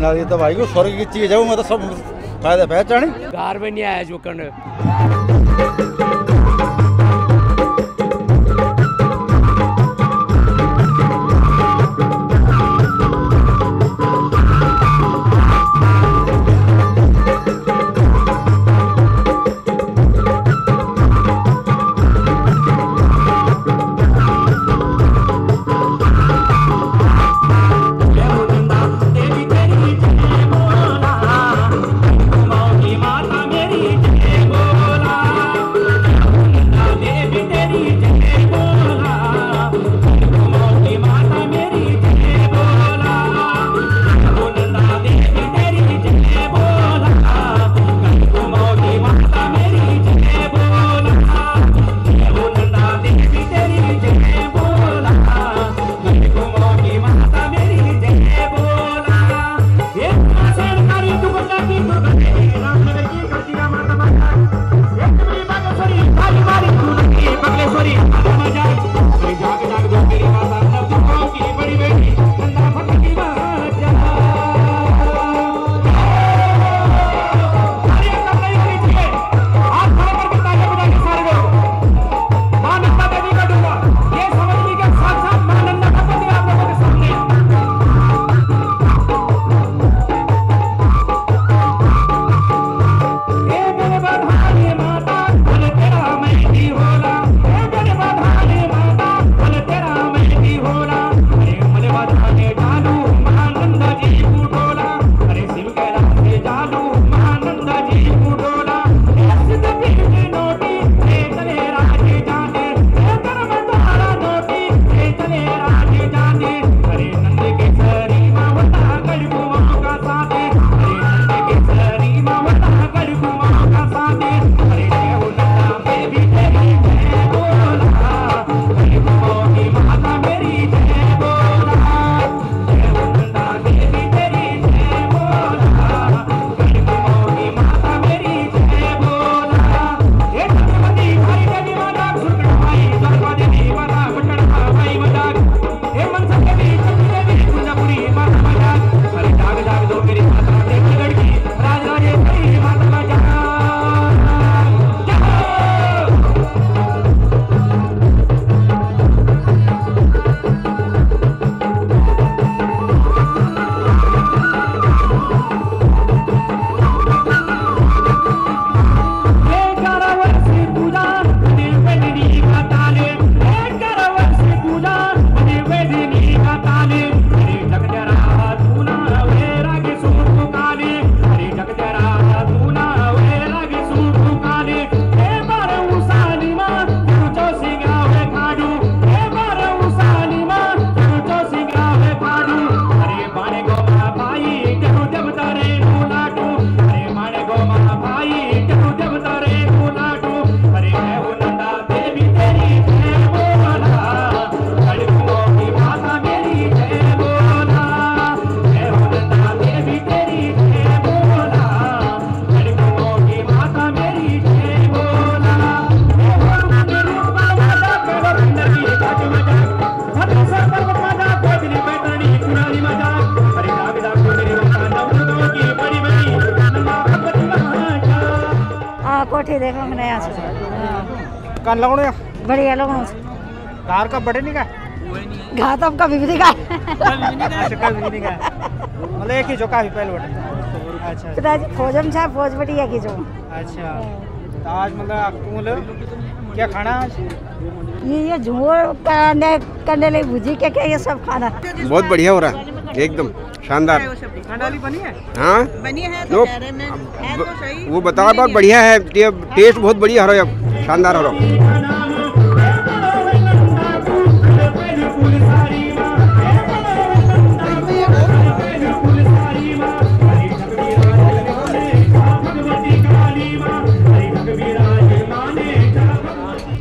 ये तो भाई को स्वर्ग की चीज है, वो मतलब सब फायदा पहचानी घर में नहीं आया जो करने। कोठी देखो मैं नया से कान लगनो या बढ़िया लगनो कार का बड़े नहीं का घात अब कभी भी नहीं का अच्छा कभी नहीं का मतलब एक ही जो काफी पहले बटे अच्छा पिताजी फौजम छा फौज बढ़िया की जो अच्छा तो आज मतलब तुम क्या खाना आज ये झोर करने ले भुजी क्या ये सब खाना बहुत बढ़िया हो रहा है एकदम शानदार। खंडाली बनी है? हाँ बनी है तो कह रहे हैं है तो सही। वो बता बहुत बढ़िया है, टेस्ट बहुत बढ़िया हो रहा है, शानदार हो रहा है।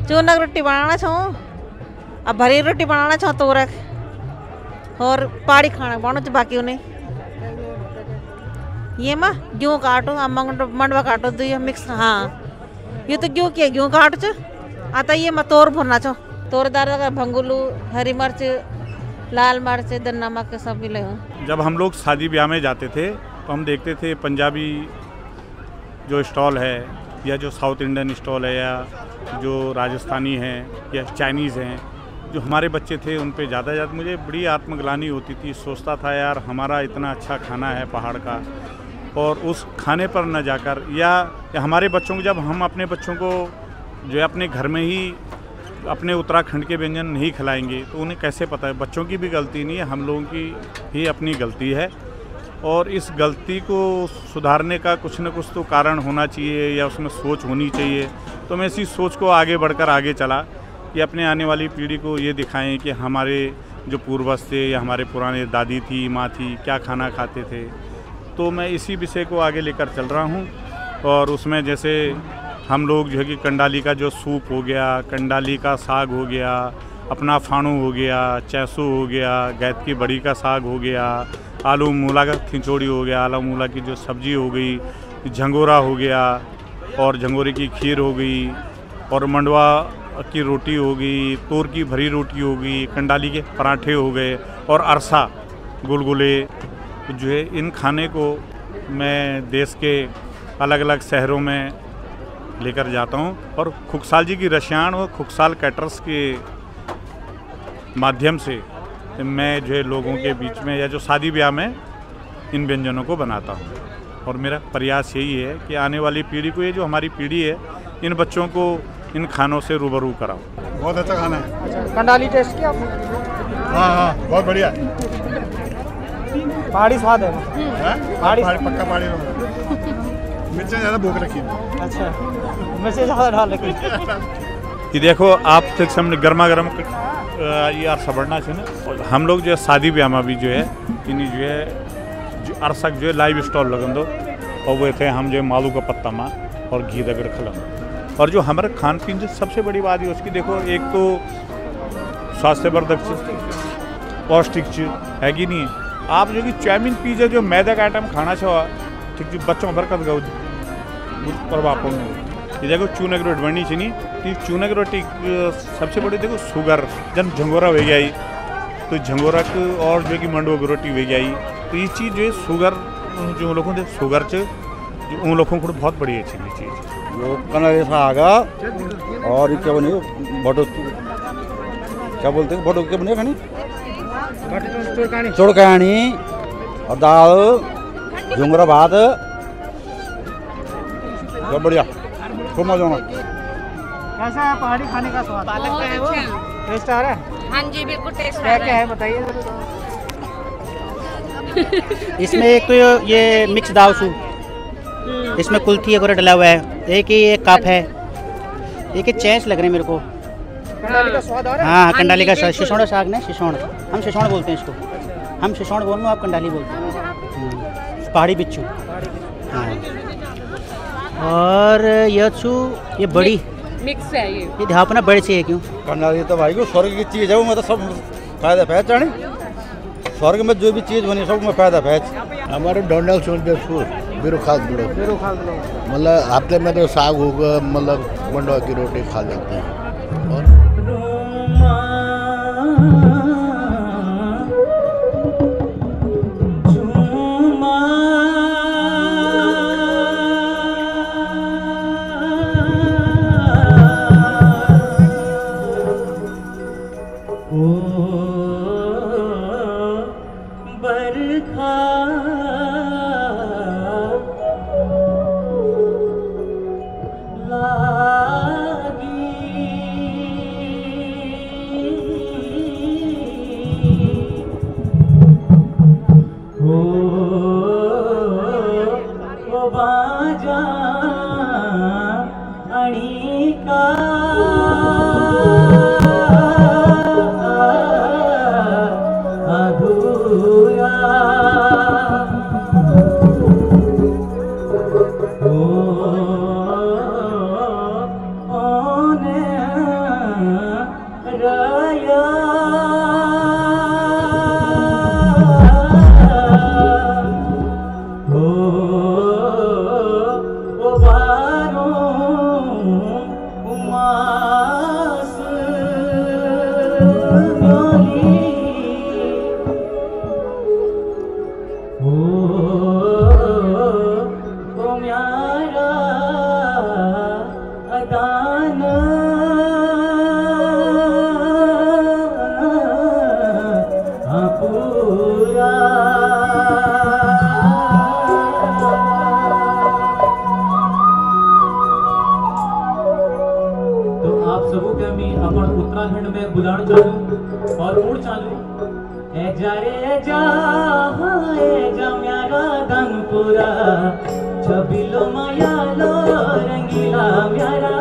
चूनक रोटी बनाना चाहूँ अब भरी रोटी बनाना चाहूँ तोरक और पहाड़ी खाना बनाना चाहूँ बाकी उन्हें ये माँ गेहूँ काटो मंडवा काटो तो ये मिक्स हाँ ये तो गेहूँ किया गेहूँ काटो चो आता ये मैं तोर भरना चाहूँ तोर दाल भंगुलू हरी मिर्च लाल मिर्च दन नमक सब मिले हूँ। जब हम लोग शादी ब्याह में जाते थे तो हम देखते थे पंजाबी जो स्टॉल है या जो साउथ इंडियन स्टॉल है या जो राजस्थानी है या चाइनीज़ हैं, जो हमारे बच्चे थे उन पे ज़्यादा मुझे बड़ी आत्मग्लानि होती थी। सोचता था यार हमारा इतना अच्छा खाना है पहाड़ का और उस खाने पर न जाकर या हमारे बच्चों को जब हम अपने बच्चों को जो है अपने घर में ही अपने उत्तराखंड के व्यंजन नहीं खिलाएंगे तो उन्हें कैसे पता है। बच्चों की भी गलती नहीं है, हम लोगों की ही अपनी गलती है और इस गलती को सुधारने का कुछ न कुछ तो कारण होना चाहिए या उसमें सोच होनी चाहिए। तो मैं इसी सोच को आगे बढ़कर आगे चला कि अपने आने वाली पीढ़ी को ये दिखाएं कि हमारे जो पूर्वज थे या हमारे पुराने दादी थी माँ थी क्या खाना खाते थे। तो मैं इसी विषय को आगे लेकर चल रहा हूँ और उसमें जैसे हम लोग जो है कि कंडाली का जो सूप हो गया, कंडाली का साग हो गया, अपना फाणू हो गया, चैसू हो गया, गैत की बड़ी का साग हो गया, आलू मूला का खिचड़ी हो गया, आलू मूला की जो सब्ज़ी हो गई, झंगोरा हो गया और झंगोरे की खीर हो गई और मंडवा की रोटी हो गई, तोर की भरी रोटी हो गई, कंडाली के पराठे हो गए और अरसा गुलगुले। जो है इन खाने को मैं देश के अलग अलग शहरों में लेकर जाता हूँ और खुकसाल जी की रशियान और खुकसाल कैटरर्स के माध्यम से मैं जो है लोगों के बीच में या जो शादी ब्याह में इन व्यंजनों को बनाता हूँ और मेरा प्रयास यही है कि आने वाली पीढ़ी को, ये जो हमारी पीढ़ी है, इन बच्चों को इन खानों से रूबरू कराओ। बहुत अच्छा खाना है। कंडाली टेस्ट किया आपने? हाँ हाँ बहुत बढ़िया। पहाड़ी स्वाद है पहाड़ी पक्का पहाड़ी मिर्चें ज़्यादा भूख रखी है। अच्छा मिर्चें ज़्यादा डाल रखी ये देखो आप तक सामने गर्मा गर्म ये अरसा बढ़ना चाहिए ना। हम लोग जो है शादी ब्याह में भी जो है इन जो है अरसा जो है लाइव स्टॉल लगन दो और वो थे हम जो है मालू का पत्ता माँ और घी दगड़ खलम और जो हमारे खान पीन जो सबसे बड़ी बात है उसकी देखो एक तो स्वास्थ्यवर्धक चीज़ पौष्टिक चीज़ है कि नहीं है। आप जो कि चाउमीन पिज्जा जो मैदा का आइटम खाना चाहो ठीक जो बच्चों बरकत गो प्रभाव पड़ने ये देखो चूनक रोटी बननी चाहिए। तो चूनक रोटी सबसे बड़ी देखो शुगर जब झंगोरा हो गया तो झंगोरा और जो कि मंडवा की रोटी हो गई तो ये चीज़ जो है शुगर जो लोगों ने शुगर जो उन लोगों को बहुत बड़ी अच्छी चीज़ वो कनाली साग और क्या बनी बटो क्या बोलते हैं बटो क्या बनी खानी चोड़कानी और दाल झुंगरा भात बहुत बढ़िया खूब मजा आना। कैसा है पहाड़ी खाने का स्वाद? पालक का है वो टेस्ट आ रहा है? हाँ जी बिल्कुल टेस्ट क्या क्या है बताइए। इसमें एक तो ये मिक्स दाल सूप, इसमें कुल्थी वगैरह डला हुआ है, एक ही एक कप है, एक चैंस लग रहे हैं मेरे को। कंडाली का स्वाद आ रहा है? हाँ कंडाली का साग, शिशोण साग ना, शिशोण हम शिशोण बोलते हैं इसको, हम शिशोण बोल लो आप कंडाली बोलते हैं। पहाड़ी बिच्छू हाँ। और ये बड़ी मिक्स है ये ढापना बड़े से है क्यों? कनाली तो भाई को स्वर्ग की चीज़ है वो मतलब सब फायदा पहचाने। स्वर्ग में जो भी चीज़ बनी सब में फायदा पहच। हमारे डोंडल सूर बिरु खाद बिड़ो मतलब हफ्ते में तो साग होगा मतलब मंडवा की रोटी खा लेते हैं। और उत्तराखंड में बुलाण चालू और उड़ चालू ए जा म्यारा दानपुरा छबिलो मायालो रंगीला म्यारा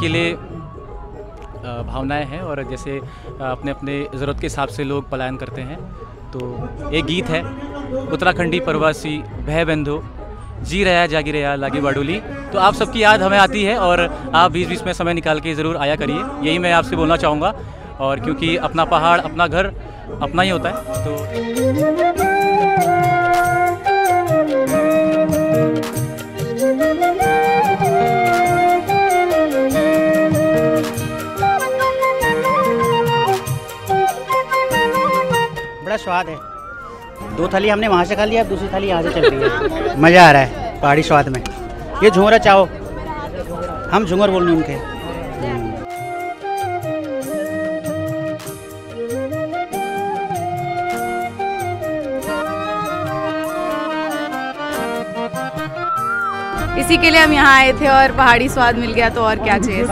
के लिए भावनाएं हैं और जैसे अपने अपने ज़रूरत के हिसाब से लोग पलायन करते हैं। तो एक गीत है उत्तराखंडी प्रवासी भय बंधो जी रहा जागी रहा लागी बाडोली। तो आप सबकी याद हमें आती है और आप बीच बीच में समय निकाल के ज़रूर आया करिए, यही मैं आपसे बोलना चाहूँगा। और क्योंकि अपना पहाड़ अपना घर अपना ही होता है तो बड़ा स्वाद है। 2 थाली हमने वहाँ से खा लिया, अब दूसरी थाली यहाँ से चल रही है। मज़ा आ रहा है पहाड़ी स्वाद में। ये झूंगरा चाहो, हम झूंगर बोलने उनके। इसी के लिए हम यहाँ आए थे और पहाड़ी स्वाद मिल गया तो और क्या चाहिए।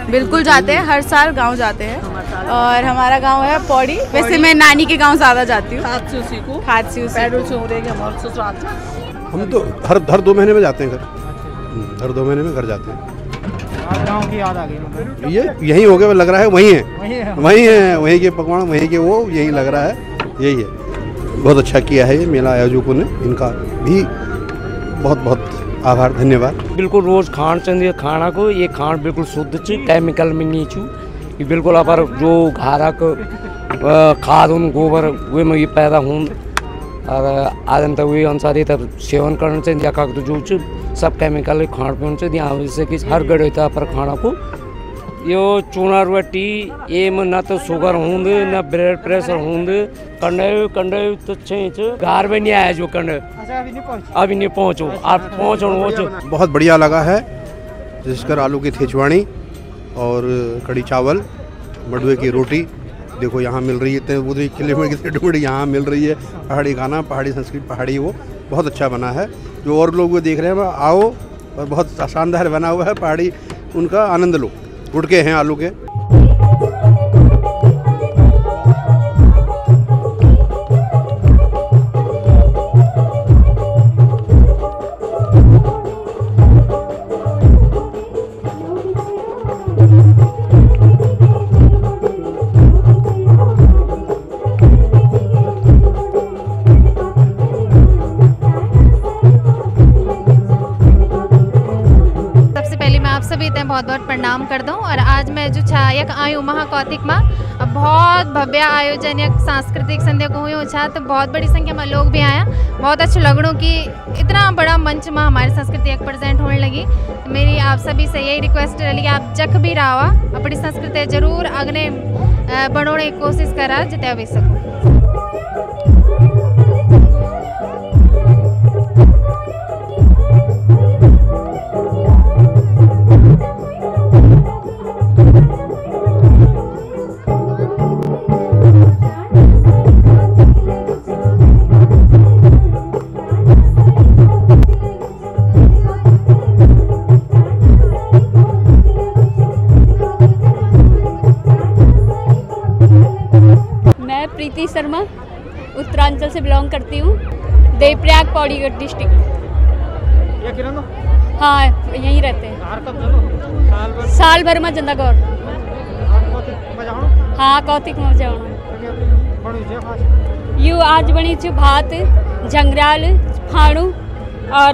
बिल्कुल जाते हैं, हर साल गांव जाते हैं और हमारा गांव है पौड़ी। वैसे मैं नानी के गांव ज़्यादा जाती हूँ। हम तो हर 2 महीने में जाते हैं घर, हर 2 महीने में घर जाते हैं। गांव की याद आ गई। ये यही हो गया, लग रहा है वही है वहीं के पकवान वहीं के वो यही लग रहा है, यही है। बहुत अच्छा किया है ये मेला आयोजकों ने, इनका भी बहुत बहुत आभार धन्यवाद। बिल्कुल रोज खाण चाहिए खाना को, ये खाण बिल्कुल शुद्ध ची, केमिकल में नहीं छू। ये बिल्कुल अपर जो घारक खाद उन गोबर वे में ये पैदा हों और आदम तक वही अनुसार तब सेवन करना चाहिए। जहाँ तो जो सब केमिकल खाण पे चाहिए यहाँ से कि हर गड़ होता है पर खाना को। यो चूना रोटी ये में न तो शुगर हों न ब्लड प्रेशर हों कंडे तो छेंच घर में नहीं आया जो कंडे अभी नहीं पहुँचो आप पहुँचो। बहुत बढ़िया लगा है, जिसकर आलू की थेचवानी और कड़ी चावल मडवे की रोटी देखो यहाँ मिल रही है। उधर किले में ढूंढी यहाँ मिल रही है। पहाड़ी खाना, पहाड़ी संस्कृति, पहाड़ी वो बहुत अच्छा बना है। जो और लोग वो देख रहे हैं आओ, और बहुत शानदार बना हुआ है पहाड़ी, उनका आनंद लो। गुटके हैं आलू के। बहुत बहुत प्रणाम कर दूं। और आज मैं जो छायक आयु महाकौतिक में बहुत भव्य आयोजन या सांस्कृतिक संध्या को हुई छा, तो बहुत बड़ी संख्या में लोग भी आया। बहुत अच्छा लगणों कि इतना बड़ा मंच में हमारी संस्कृति एक प्रेजेंट होने लगी। तो मेरी आप सभी से यही रिक्वेस्ट रही कि आप जख भी रहा अपनी संस्कृति जरूर अगने बढ़ोने की कोशिश करा जितना भी सको। प्रीति शर्मा उत्तरांचल से बिलोंग करती हूँ, देवप्रयाग पौड़ीगढ़ डिस्ट्रिक्ट। ये किरण हाँ यहीं रहते हैं। घर कब जब साल भर में जंदागौर। हाँ कौतिक में जाओ। यू आज बनी छु भात जंगराल फाणू और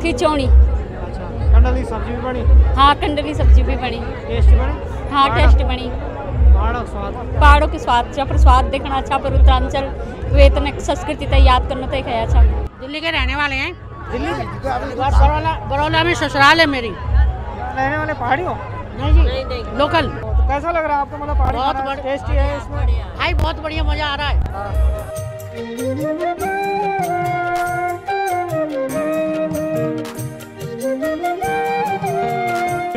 खिचौनी। कंडली सब्जी भी बनी। हाँ कंडली सब्जी भी बनी। टेस्ट बनी। हाँ टेस्ट बनी। पहाड़ों के स्वाद पर स्वाद देखना अच्छा, पर उत्तरांचल वेतन संस्कृति तक याद करना तक है अच्छा। दिल्ली के रहने वाले हैं। दिल्ली बरौला में ससुराल है मेरी। रहने वाले पहाड़ी हो? नहीं लोकल। तो कैसा लग रहा है आपको, मतलब पहाड़ी बहुत टेस्टी है इसमें? भाई बहुत बढ़िया मजा आ रहा है।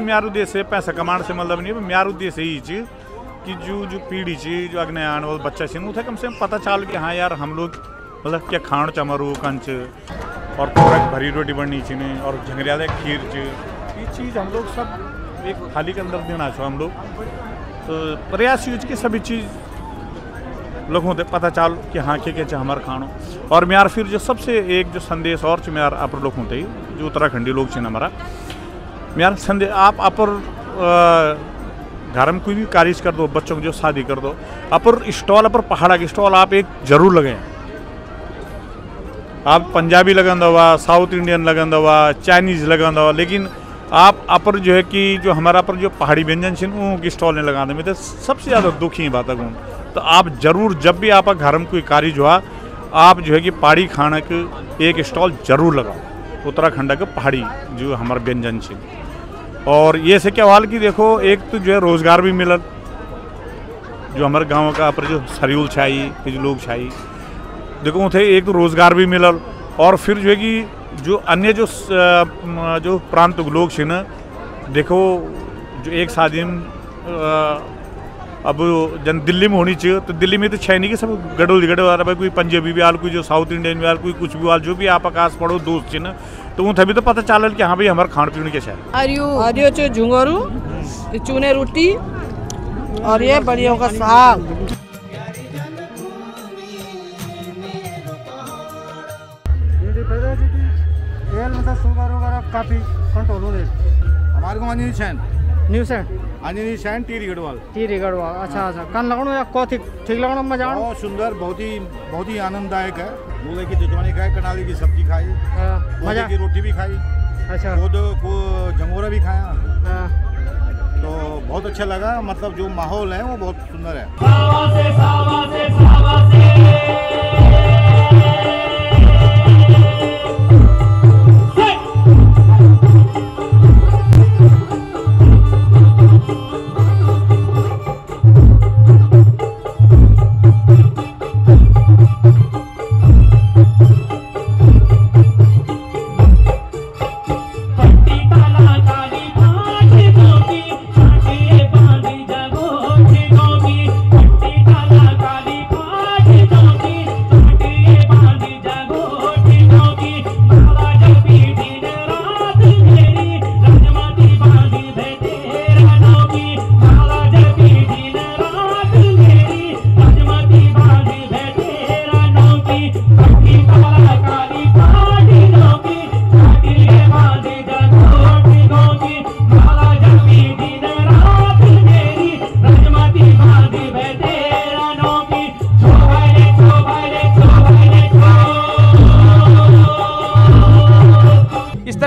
म्यार उद्देश्य है पैसा कमाने से मतलब नहीं, म्यार उद्देश्य ही चीज कि जो पीढ़ी ची जो अगने आने वाले बच्चा ची उसे कम से कम पता चल कि हाँ यार हम लोग मतलब क्या खाण चमरू कंच और पूरा भरी रोटी बननी चाहिए और झंगरिया खीर च ये चीज़ हम लोग सब एक थाली के अंदर देना चाहो हम लोग। तो प्रयास यूज की सभी चीज़ लोगों को पता चल कि हाँ क्या हमारा खानो। और म्यार फिर जो सबसे एक जो संदेश और म्यार अपर लोग होते ही जो उत्तराखंडी लोग छिन हमारा म्यार संदेश आप अपर घर में कोई भी कारिश कर दो, बच्चों की जो शादी कर दो, अपर स्टॉल अपर पहाड़ा के स्टॉल आप एक जरूर लगाएं। आप पंजाबी लगन हुआ, साउथ इंडियन लगन हुआ, चाइनीज़ लगन हुआ, लेकिन आप अपर जो है कि जो हमारा पर जो पहाड़ी व्यंजन छिन उनकी स्टॉल नहीं लगाते में तो सबसे ज़्यादा दुखी बात है। तो आप जरूर जब भी आप घर में कोई कारिज हुआ आप जो है कि पहाड़ी खाना के एक स्टॉल जरूर लगाओ, उत्तराखंड का पहाड़ी जो हमारा व्यंजन छिन। और ये से क्या हाल कि देखो एक तो जो है रोज़गार भी मिलल, जो हमारे गाँव का पर जो सरयूल छाई जो लोग छाई देखो थे एक तो रोज़गार भी मिलल। और फिर जो है कि जो अन्य जो प्रांत लोग छे न देखो जो एक शादी में अब जन दिल्ली में होनी चाहिए तो दिल्ली में तो छः नहीं कि सब गडोल गडोल भाई कोई पंजाबी भी आल, कोई जो साउथ इंडियन भी आल, कोई कुछ भी आल, जो भी आप आकाश पढ़ो दोस्त छे न तो वो तभी तो पता चल कि हाँ भाई हमारे खान पीने के आरियो चो झुंगरू चूने रोटी और ये बड़ियों का साग। मतलब शुगर वगैरह काफ़ी कंट्रोल हो रही हमारे को new sand new sand teary Garhwal अच्छा कन लगनो या कौन ठीक लगनो मजा आओ? बहुत सुंदर, बहुत ही आनंददायक है। मूंगे की तिजवानी खाई, कनाली की सब्जी खाई, मजा की रोटी भी खाई, अच्छा खुद को जंगोरा भी खाया, तो बहुत अच्छा लगा। मतलब जो माहौल है वो बहुत सुंदर है।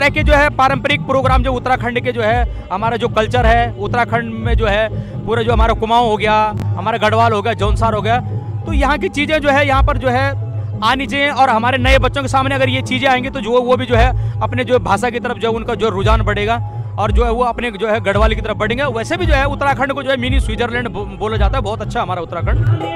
के जो है पारंपरिक प्रोग्राम जो उत्तराखंड के जो है हमारा जो कल्चर है उत्तराखंड में जो है पूरा जो हमारा कुमाऊं हो गया, हमारा गढ़वाल हो गया, जौनसार हो गया, तो यहाँ की चीज़ें जो है यहाँ पर जो है आनी चाहिए। और हमारे नए बच्चों के सामने अगर ये चीज़ें आएंगी तो जो वो भी जो है अपने जो भाषा की तरफ जो उनका जो रुझान बढ़ेगा और जो है वो अपने जो है गढ़वाल की तरफ बढ़ेंगे। वैसे भी जो है उत्तराखंड को जो है मिनी स्विट्जरलैंड बोला जाता है। बहुत अच्छा हमारा उत्तराखंड।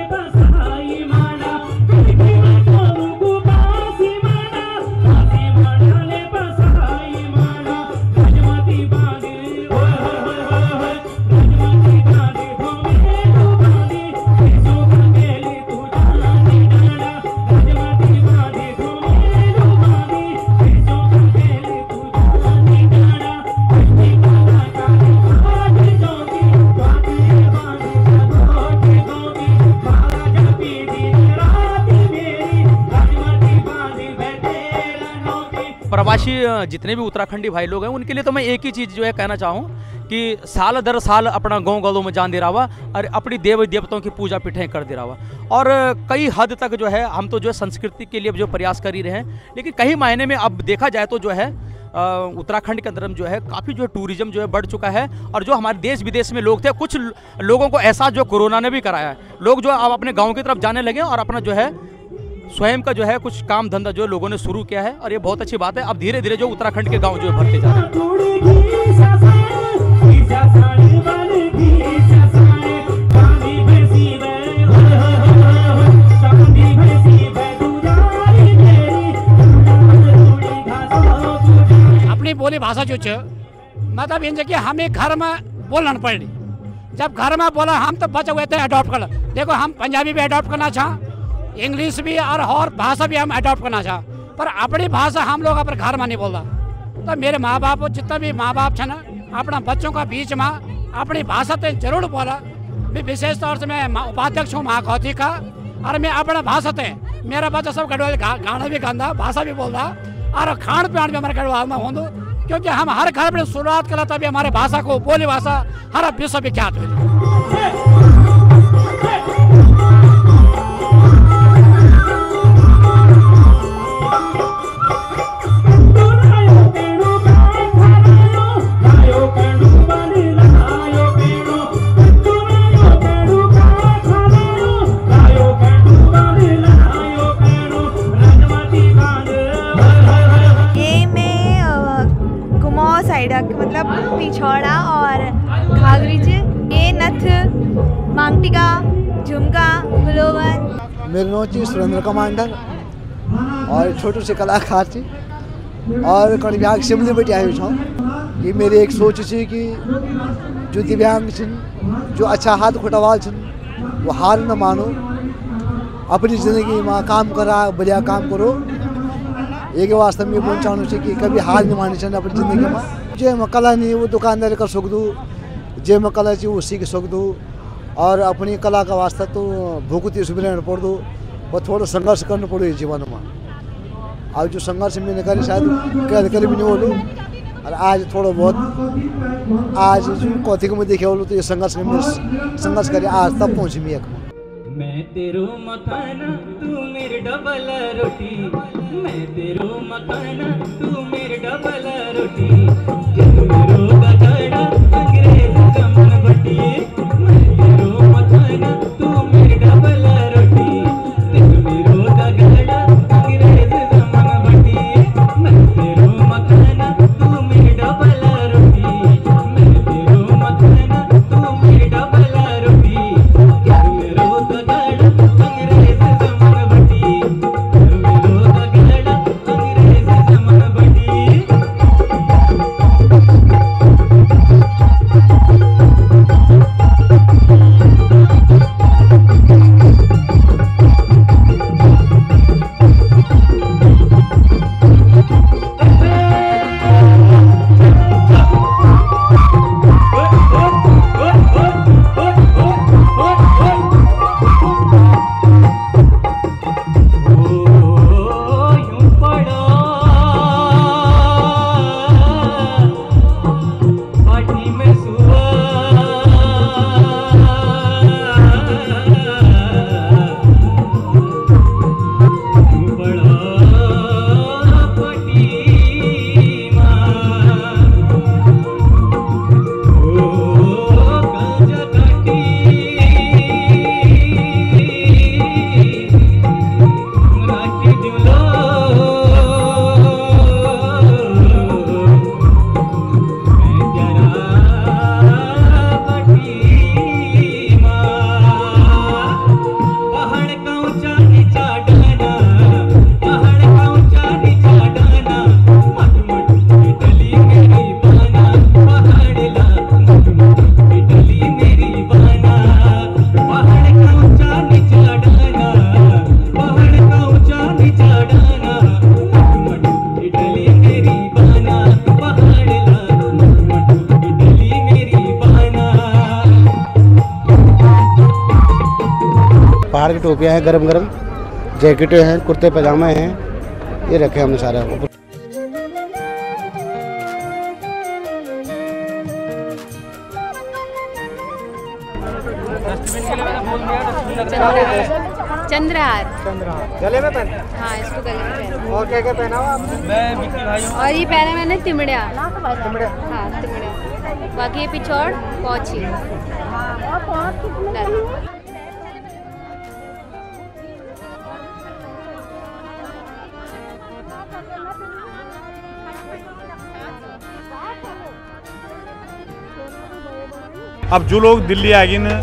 प्रवासी जितने भी उत्तराखंडी भाई लोग हैं उनके लिए तो मैं एक ही चीज़ जो है कहना चाहूँ कि साल दर साल अपना गाँव गलों में जान दे रहा हुआ और अपनी देव देवताओं की पूजा पीठें कर दे रहा हुआ। और कई हद तक जो है हम तो जो है संस्कृति के लिए जो प्रयास कर ही रहे हैं, लेकिन कई मायने में अब देखा जाए तो जो है उत्तराखंड के अंदर जो है काफ़ी जो है टूरिज्म जो है बढ़ चुका है। और जो हमारे देश विदेश में लोग थे, कुछ लोगों को एहसास जो कोरोना ने भी कराया है, लोग जो अब अपने गाँव की तरफ जाने लगे और अपना जो है स्वयं का जो है कुछ काम धंधा जो लोगों ने शुरू किया है और ये बहुत अच्छी बात है। अब धीरे धीरे जो उत्तराखंड के गांव जो है भरते जा रहे हैं। अपनी बोली भाषा जो मतलब इन कि हमें घर में बोलना पड़ी। जब घर में बोला हम तो बचे हुए थे अडॉप्ट कर। देखो हम पंजाबी भी अडॉप्ट करना चाह, इंग्लिश भी और भाषा भी हम अडॉप्ट करना चाह, पर अपनी भाषा हम लोग अपने घर में नहीं बोलता। तो मेरे माँ बाप जितना भी माँ बाप है ना, अपना बच्चों का बीच में अपनी भाषा तो जरूर बोला। मैं विशेष तौर से मैं उपाध्यक्ष हूँ महाकौतिक का, और मैं अपना भाषा थे मेरा बच्चा सब गढ़वाल गाना भी गाता, भाषा भी बोलता, और खान पान भी हमारे गढ़वाल में हों, क्योंकि हम हर घर में शुरुआत करा तभी हमारे भाषा को बोली भाषा हर विश्व विख्यात हुई। मतलब पिछौड़ा और घाघरी, ये नथ, मांगटिका, झुमका, गुलोवन। मेरा नाम सुरेंद्र कमांडर और छोटू से कलाकार थी और कण ब्याग शिमली बैठे आए छूँ। ये मेरी एक सोच थी कि जो दिव्यांग छन, जो अच्छा हाथ खुटवाल छन, वो हार न मानो, अपनी ज़िंदगी में काम करा, बढ़िया काम करो। एक वास्तव में बोलना चाहूँ कि कभी हार नहीं मानी चाहिए अपनी ज़िंदगी में। जे में कला नहीं वो दुकानदारी कर सकूँ, जे में कला चाहिए वो सीख सकूँ, और अपनी कला का वास्ता तो भूखती सुबिरन पड़ दो, वो थोड़ा संघर्ष करना पड़े जीवन में। अब जो संघर्ष मैंने करी शायद कर भी नहीं बोलूँ, और आज थोड़ा बहुत आज जो कौथिक में देखे बोलूँ तो ये संघर्ष करे आज तब पहुँची मैं तेरो मखाना तू मेरे डबल रोटी, मैं तेरो मखाना तू मेरे डबल रोटी, मेरो गगड़ा अंग्रेज जमन बटी, मैं तेरो मखाना तू मेरे डबल रोटी, मेरो गगड़ा अंग्रेज जमन बटी, मैं तेरो मखाना तू मेरे डबल रोटी, मैं तेरो मखाना तू मेरे डबल रोटी, मेरो पहाड़ की टोपियाँ हैं, गरम गरम जैकेटें हैं, कुर्ते पैजामे हैं, ये रखे हमने सारे। चंद्रहार। गले में पहन? हाँ, इसको गले में पहना। और क्या क्या पहना हुआ आपने? मैं विक्की भाई हूँ। और ये पहना मैंने तिमड़िया। तिमड़िया? हाँ, तिमड़िया। बाकी ये पिछौड़, पौची। अब जो लोग दिल्ली आ गए ना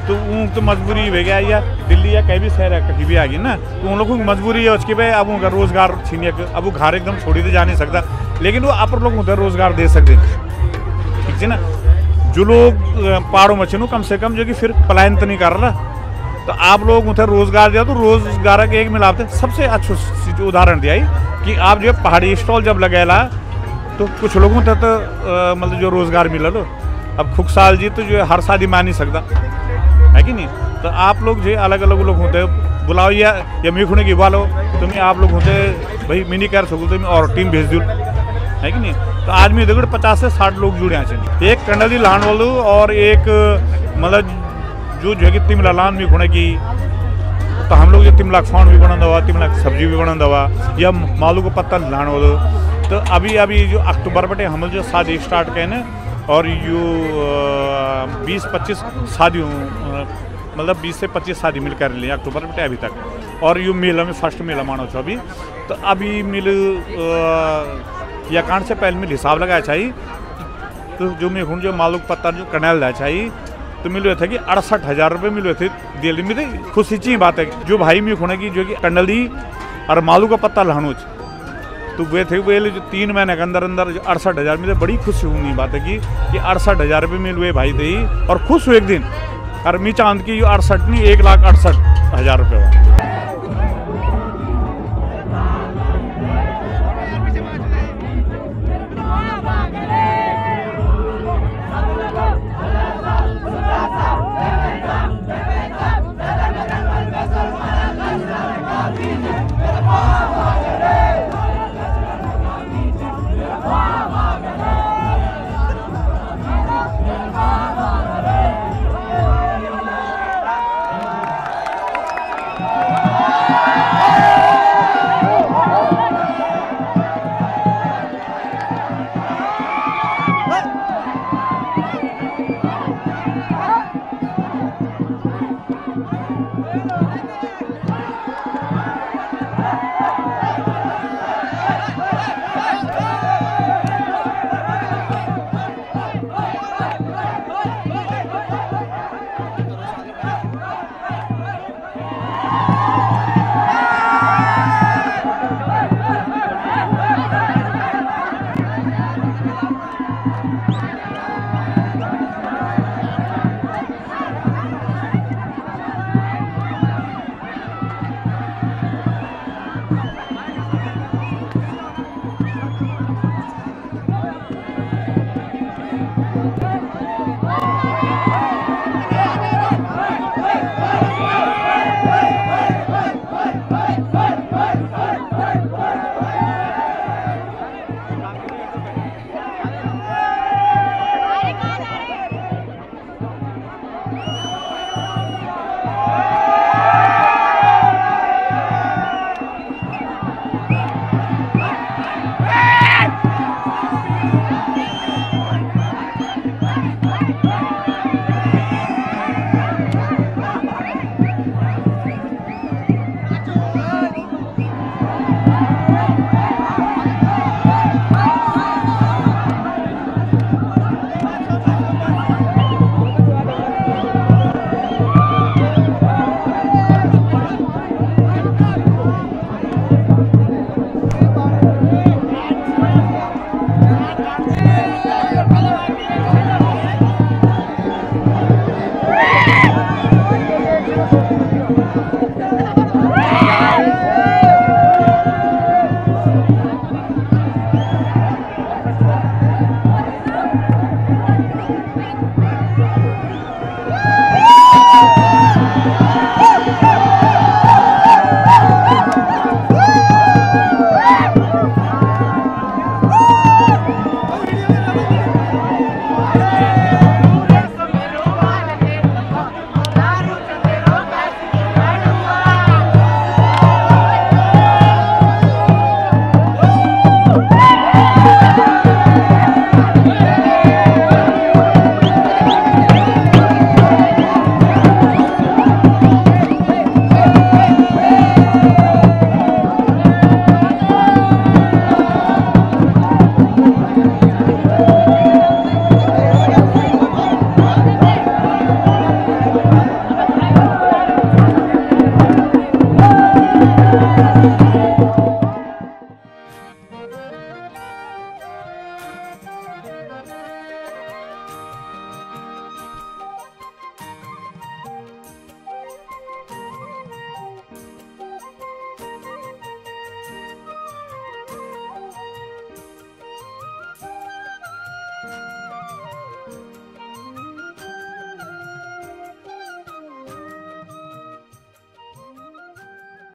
तो उन तो मजबूरी हो गया या दिल्ली या कहीं भी शहर है कहीं भी आ गई ना तो उन लोगों की मजबूरी है उसके पे अब उनका रोजगार छीनिए अब वो घर एकदम छोड़ी तो जा नहीं सकता लेकिन वो अपर लोग उधर रोजगार दे सकते ठीक है ना। जो लोग पहाड़ों में छीनो कम से कम जो कि फिर पलायन तो नहीं कर रहा तो आप लोग उधर रोजगार दिया तो रोजगार के एक मिलाते सबसे अच्छा उदाहरण दिया कि आप जो पहाड़ी स्टॉल जब लगेला तो कुछ लोगों तक तो मतलब जो रोजगार मिला लो अब खुकसाल जी तो जो हर शादी मान नहीं सकता है कि नहीं तो आप लोग जो अलग अलग लोग होते बुलाओ या मीखुने की बुला लो तुम्हें आप लोग होते भाई मिनी कर सको तुम्हें और टीम भेज दो है कि नहीं तो आज मैं देखो 50 से 60 लोग जुड़े हैं एक कंडली लान वालू और एक मतलब जो है कि तिमला लान मीखुने की तो हम लोग ये तिमला फाउंड भी बना दवा तिमला सब्जी भी बना दवा या मालू को पत्ता लान वालो तो अभी जो अक्टूबर बटे हम जो शादी स्टार्ट करें ना और यू 20-25 शादी मतलब 20 से 25 शादी मिल कर ली अक्टूबर में अभी तक और यू मेला में फर्स्ट मेला मानो छो अभी तो अभी मिल या कांड से पहले मिल हिसाब लगाया चाहिए तो जो मैं हूँ जो मालूक पत्ता जो कनाल ला चाहिए तो मिल रहे थे कि 68,000 रुपये मिल रहे थे दिल्ली में तो खुशी ची बात है जो भाई में होने की जो कि कंडली और मालू का पत्ता लहनोच तो वे थे वे जो 3 महीने के अंदर अंदर जो 68,000 में बड़ी खुशी हुई बात है कि 68,000 रुपये मिल हुए भाई थे और खुश हुए एक दिन और मी चांद की 68 नहीं 1,68,000 रुपये हुआ